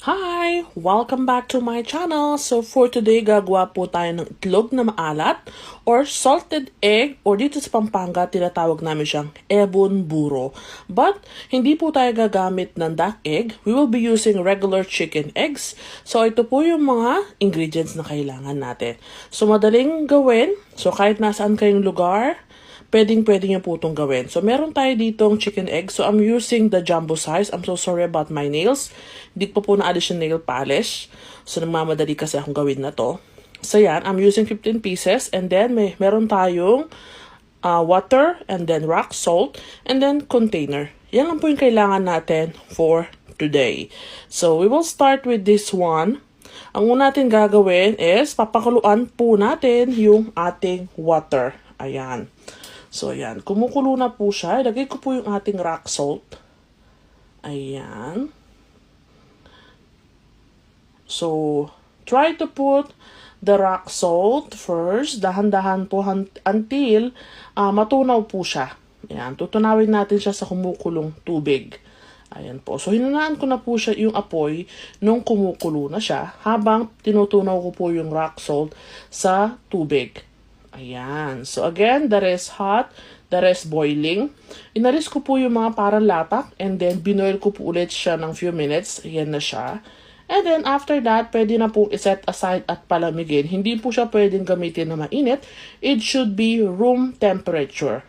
Hi! Welcome back to my channel. So for today, gagawa po tayo ng itlog na maalat or salted egg or dito sa Pampanga, tinatawag namin siyang ebon buro. But hindi po tayo gagamit ng duck egg. We will be using regular chicken eggs. So ito po yung mga ingredients na kailangan natin. So madaling gawin. So kahit nasaan kayong lugar, pwede nyo po itong gawin. So, meron tayo ditong chicken egg. So, I'm using the jumbo size. I'm so sorry about my nails. Hindi ko po na-addition nail polish. So, nagmamadali kasi akong gawin na to. So, yan. I'm using 15 pieces. And then, meron tayong water. And then, rock salt. And then, container. Yan lang po yung kailangan natin for today. So, we will start with this one. Ang una natin gagawin is, papakuluan po natin yung ating water. Ayan. So, ayan. Kumukulo na po siya. Ilagay ko po yung ating rock salt. Ayan. So, try to put the rock salt first. Dahan-dahan po until matunaw po siya. Ayan. Tutunawin natin siya sa kumukulong tubig. Ayan po. So, hinunaan ko na po siya yung apoy nung kumukulo na siya habang tinutunaw ko po yung rock salt sa tubig. Ayan. So, again, that is hot. That is boiling. Inalis ko po yung mga parang latak and then binoil ko po ulit siya ng few minutes. Ayan na siya. And then, after that, pwede na po iset aside at palamigin. Hindi po siya pwedeng gamitin na mainit. It should be room temperature.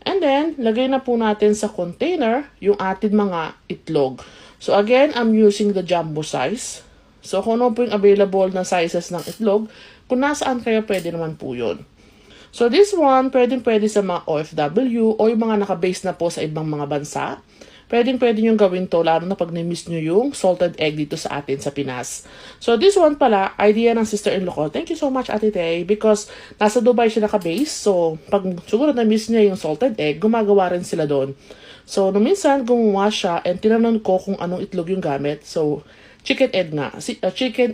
And then, lagay na po natin sa container yung ating mga itlog. So, again, I'm using the jumbo size. So, kung ano po yung available na sizes ng itlog, kung nasaan kayo, pwede naman po yun. So, this one, pwede sa mga OFW o yung mga nakabase na po sa ibang mga bansa. Pwede nyo gawin to, lalo na pag na-miss nyo yung salted egg dito sa atin sa Pinas. So, this one pala, idea ng sister-in-law ko. Thank you so much, Ate Tay, because nasa Dubai siya nakabase. So, pag siguro na-miss niya yung salted egg, gumagawa rin sila doon. So, nung minsan, gumawa siya and tinanong ko kung anong itlog yung gamit. So, chicken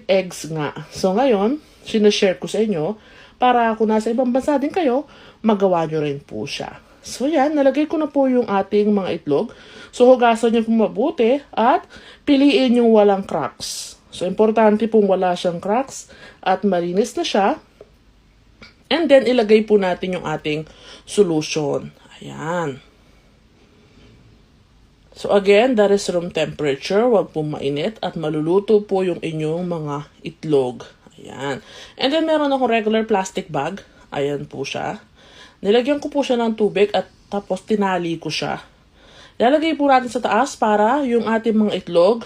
eggs nga. So, ngayon, sinashare ko sa inyo para kung nasa ibang bansa din kayo, magawa nyo rin po siya. So yan, nalagay ko na po yung ating mga itlog. So hugasan nyo po mabuti at piliin yung walang cracks. So importante pong wala siyang cracks at malinis na siya. And then ilagay po natin yung ating solution. Ayan. So again, that is room temperature. Huwag po mainit at maluluto po yung inyong mga itlog. Ayan. And then, meron akong regular plastic bag. Ayan po siya. Nilagyan ko po siya ng tubig at tapos tinali ko siya. Lalagay po natin sa taas para yung ating mga itlog